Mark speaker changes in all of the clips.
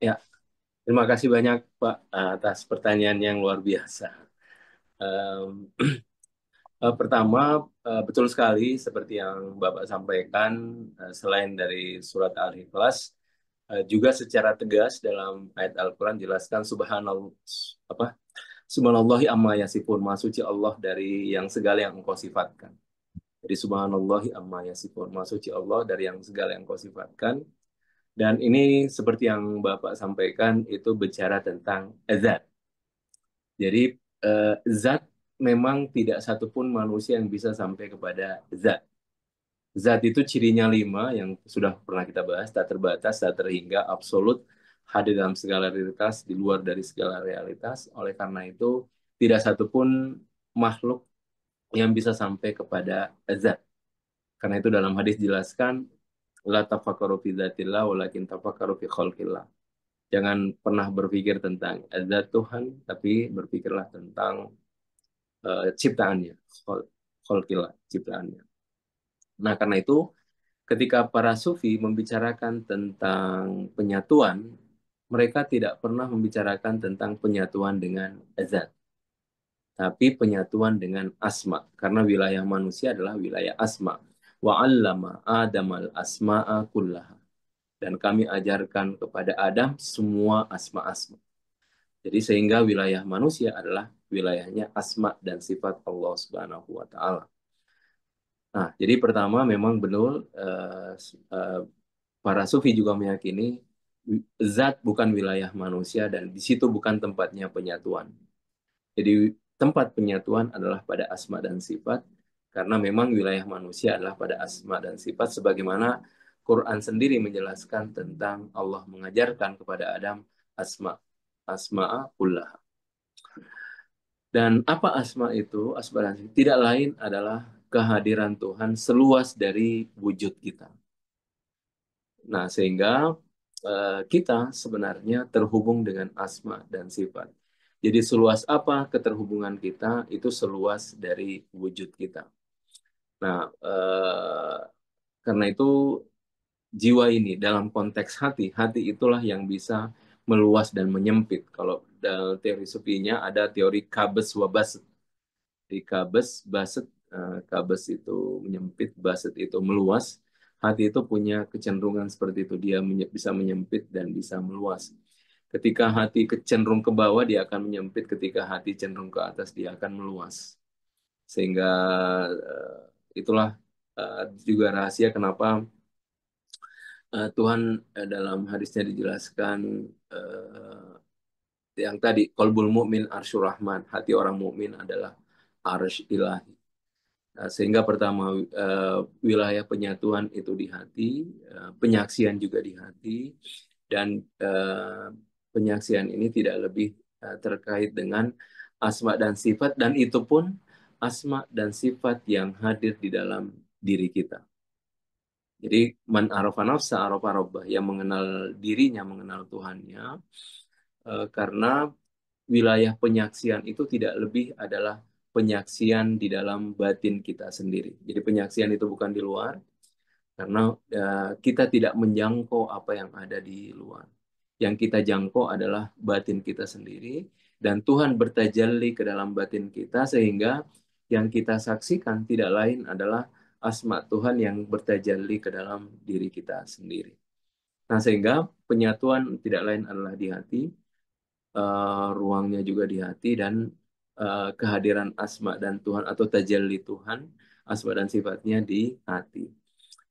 Speaker 1: Ya, terima kasih banyak Pak atas pertanyaan yang luar biasa. Em, Pertama, betul sekali seperti yang Bapak sampaikan, selain dari surat Al-Ikhlas, juga secara tegas dalam ayat Al-Quran jelaskan Subhanallah, apa? Subhanallahi amma yasifun, Maha suci Allah dari yang segala yang engkau sifatkan. Jadi Subhanallahi amma yasifun, Maha suci Allah dari yang segala yang engkau sifatkan. Dan ini seperti yang Bapak sampaikan itu bicara tentang azab. Jadi zat memang tidak satupun manusia yang bisa sampai kepada zat. Zat itu cirinya lima yang sudah pernah kita bahas, tak terbatas, tak terhingga, absolut, hadir dalam segala realitas, di luar dari segala realitas. Oleh karena itu, tidak satupun makhluk yang bisa sampai kepada zat. Karena itu dalam hadis jelaskan, la tafakkaru fi dzatillah, walakin tafakkaru fi khalqillah. Jangan pernah berpikir tentang zat Tuhan, tapi berpikirlah tentang ciptaannya, kholqillah, ciptaannya. Nah, karena itu ketika para sufi membicarakan tentang penyatuan, mereka tidak pernah membicarakan tentang penyatuan dengan zat, tapi penyatuan dengan asma, karena wilayah manusia adalah wilayah asma. Wa 'allama Adamal asma'a kullaha. Dan kami ajarkan kepada Adam semua asma-asma. Jadi sehingga wilayah manusia adalah wilayahnya asma dan sifat Allah Subhanahu wa taala. Nah, jadi pertama memang benar eh, para sufi juga meyakini zat bukan wilayah manusia dan di situ bukan tempatnya penyatuan. Jadi tempat penyatuan adalah pada asma dan sifat karena memang wilayah manusia adalah pada asma dan sifat sebagaimana Quran sendiri menjelaskan tentang Allah mengajarkan kepada Adam asma'a kullaha. Dan apa asma itu? Asma dan sifat tidak lain adalah kehadiran Tuhan seluas dari wujud kita. Nah, sehingga kita sebenarnya terhubung dengan asma dan sifat. Jadi seluas apa keterhubungan kita, itu seluas dari wujud kita. Nah, karena itu jiwa ini dalam konteks hati, hati itulah yang bisa meluas dan menyempit. Kalau dalam teori sufinya ada teori kabes wabas. Di kabes, baset, kabes itu menyempit, baset itu meluas. Hati itu punya kecenderungan seperti itu. Dia bisa menyempit dan bisa meluas. Ketika hati cenderung ke bawah, dia akan menyempit. Ketika hati cenderung ke atas, dia akan meluas. Sehingga eh, itulah juga rahasia kenapa Tuhan dalam hadisnya dijelaskan yang tadi, qalbul mu'min arsyur rahman. Hati orang mukmin adalah arsy ilahi. Nah, sehingga pertama wilayah penyatuan itu di hati, penyaksian juga di hati, dan penyaksian ini tidak lebih terkait dengan asma dan sifat, dan itu pun asma dan sifat yang hadir di dalam diri kita. Jadi man arafa nafsa arafa rabbah, yang mengenal dirinya, mengenal Tuhannya, karena wilayah penyaksian itu tidak lebih adalah penyaksian di dalam batin kita sendiri. Jadi penyaksian itu bukan di luar, karena kita tidak menjangkau apa yang ada di luar. Yang kita jangkau adalah batin kita sendiri, dan Tuhan bertajalli ke dalam batin kita, sehingga yang kita saksikan tidak lain adalah asma Tuhan yang bertajalli ke dalam diri kita sendiri. Nah, sehingga penyatuan tidak lain adalah di hati, ruangnya juga di hati, dan kehadiran asma dan Tuhan atau tajalli Tuhan, asma dan sifatnya di hati.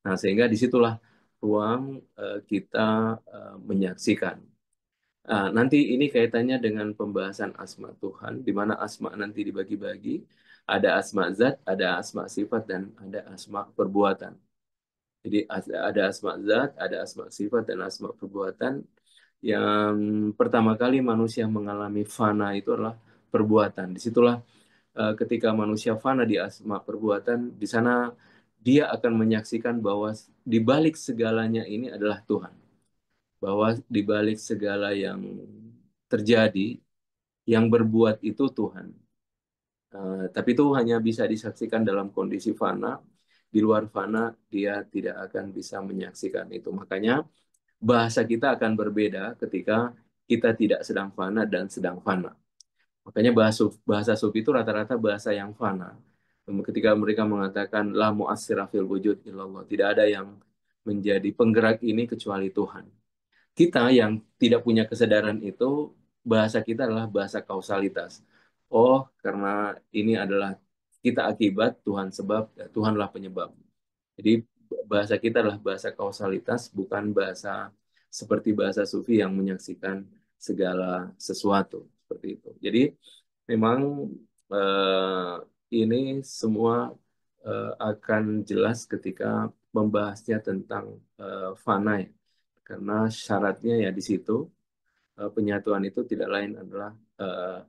Speaker 1: Nah, sehingga disitulah ruang kita menyaksikan. Nah, nanti ini kaitannya dengan pembahasan asma Tuhan, di mana asma nanti dibagi-bagi, ada asma zat, ada asma sifat, dan ada asma perbuatan. Jadi ada asma zat, ada asma sifat, dan asma perbuatan. Yang pertama kali manusia mengalami fana itu adalah perbuatan. Disitulah ketika manusia fana di asma perbuatan, di sana dia akan menyaksikan bahwa di balik segalanya ini adalah Tuhan. Bahwa di balik segala yang terjadi, yang berbuat itu Tuhan. Tapi itu hanya bisa disaksikan dalam kondisi fana. Di luar fana, dia tidak akan bisa menyaksikan itu. Makanya bahasa kita akan berbeda ketika kita tidak sedang fana dan sedang fana. Makanya bahasa sufi itu rata-rata bahasa yang fana. Ketika mereka mengatakan la mu'assira fil wujud illallah, tidak ada yang menjadi penggerak ini kecuali Tuhan. Kita yang tidak punya kesadaran itu, bahasa kita adalah bahasa kausalitas. Oh, karena ini adalah kita akibat, Tuhan sebab, ya Tuhanlah penyebab. Jadi bahasa kita adalah bahasa kausalitas, bukan bahasa seperti bahasa sufi yang menyaksikan segala sesuatu seperti itu. Jadi memang eh, ini semua akan jelas ketika membahasnya tentang fana ya. Karena syaratnya ya di situ penyatuan itu tidak lain adalah eh,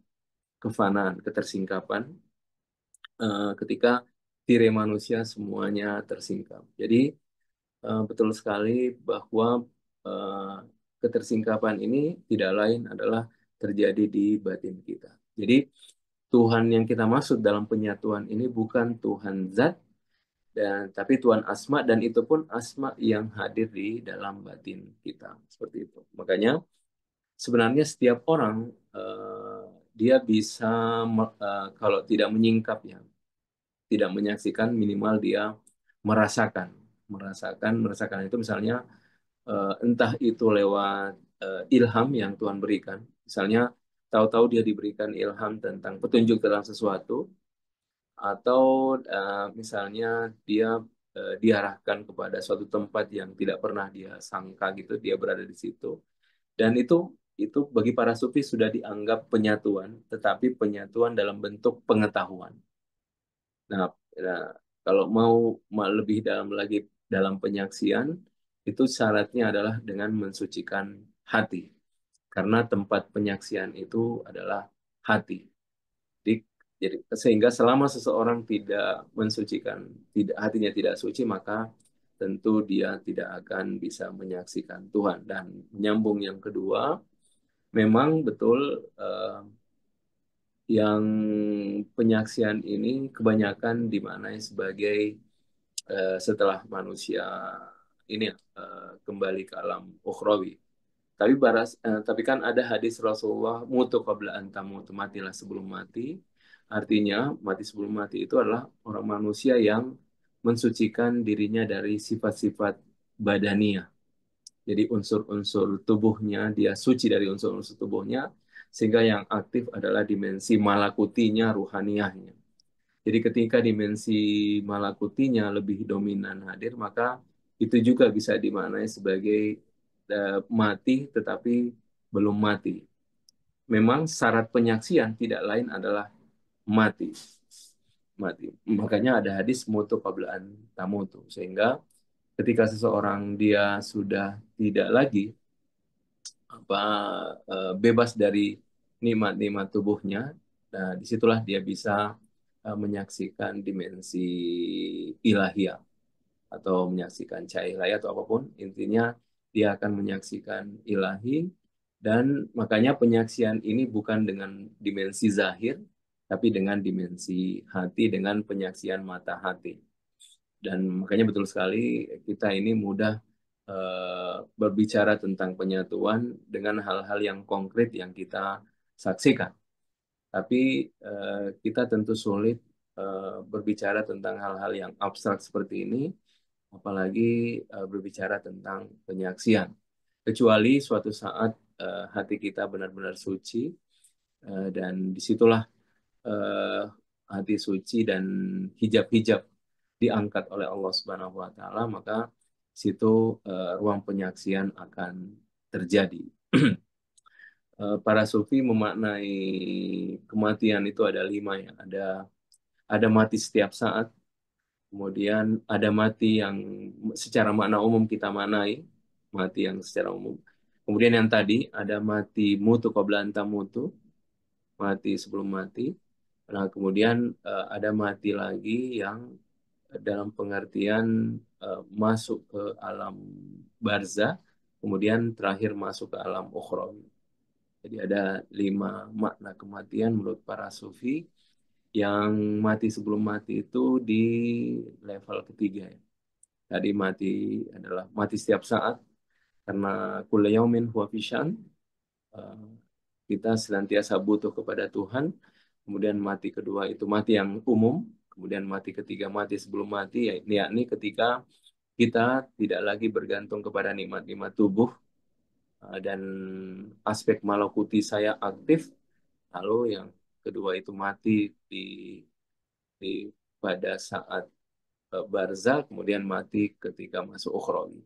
Speaker 1: kefanaan, ketersingkapan ketika tirai manusia semuanya tersingkap. Jadi betul sekali bahwa eh, ketersingkapan ini tidak lain adalah terjadi di batin kita. Jadi Tuhan yang kita maksud dalam penyatuan ini bukan Tuhan zat dan tapi Tuhan asma dan itu pun asma yang hadir di dalam batin kita seperti itu. Makanya sebenarnya setiap orang eh, dia bisa kalau tidak menyingkap ya, tidak menyaksikan minimal dia merasakan, merasakan itu misalnya entah itu lewat ilham yang Tuhan berikan, misalnya tahu-tahu dia diberikan ilham tentang petunjuk dalam sesuatu, atau misalnya dia diarahkan kepada suatu tempat yang tidak pernah dia sangka gitu, dia berada di situ. Dan itu bagi para sufi sudah dianggap penyatuan, tetapi penyatuan dalam bentuk pengetahuan. Nah, nah, kalau mau lebih dalam lagi dalam penyaksian, itu syaratnya adalah dengan mensucikan hati. Karena tempat penyaksian itu adalah hati. Jadi, sehingga selama seseorang tidak mensucikan, tidak hatinya tidak suci, maka tentu dia tidak akan bisa menyaksikan Tuhan. Dan menyambung yang kedua, memang betul yang penyaksian ini kebanyakan dimaknai sebagai setelah manusia ini kembali ke alam ukhrawi. Tapi kan ada hadis Rasulullah mutu qabla an tamutu, matilah sebelum mati. Artinya mati sebelum mati itu adalah orang manusia yang mensucikan dirinya dari sifat-sifat badania. Jadi unsur-unsur tubuhnya, dia suci dari unsur-unsur tubuhnya, sehingga yang aktif adalah dimensi malakutinya, ruhaniyahnya. Jadi ketika dimensi malakutinya lebih dominan hadir, maka itu juga bisa dimaknai sebagai mati tetapi belum mati. Memang syarat penyaksian tidak lain adalah mati. Mati. Makanya ada hadis mutu qablaan tamutu. Sehingga ketika seseorang dia sudah tidak lagi apa bebas dari nikmat-nikmat tubuhnya, nah disitulah dia bisa menyaksikan dimensi ilahiyah atau menyaksikan cahaya atau apapun, intinya dia akan menyaksikan ilahi. Dan makanya penyaksian ini bukan dengan dimensi zahir tapi dengan dimensi hati, dengan penyaksian mata hati. Dan makanya betul sekali kita ini mudah berbicara tentang penyatuan dengan hal-hal yang konkret yang kita saksikan. Tapi kita tentu sulit berbicara tentang hal-hal yang abstrak seperti ini, apalagi berbicara tentang penyaksian. Kecuali suatu saat hati kita benar-benar suci, dan disitulah eh, hati suci dan hijab-hijab diangkat oleh Allah Subhanahu wa taala, maka situ ruang penyaksian akan terjadi. Para sufi memaknai kematian itu ada 5 ya. Ada mati setiap saat, kemudian ada mati yang secara makna umum kita maknai, mati yang secara umum. Kemudian yang tadi ada mati mutu qabla an tamutu, mati sebelum mati. Nah, kemudian ada mati lagi yang dalam pengertian masuk ke alam barzah, kemudian terakhir masuk ke alam ukhrawi. Jadi ada 5 makna kematian menurut para sufi. Yang mati sebelum mati itu di level ketiga ya. Tadi mati adalah mati setiap saat, Karena kulla yaumin huwa fi sya'n, eh, kita senantiasa butuh kepada Tuhan. Kemudian mati kedua itu mati yang umum. Kemudian mati ketiga mati sebelum mati, yakni ketika kita tidak lagi bergantung kepada nikmat-nikmat tubuh, dan aspek malakuti saya aktif. Lalu yang kedua itu mati di, di pada saat barzah, kemudian mati ketika masuk ukhrawi.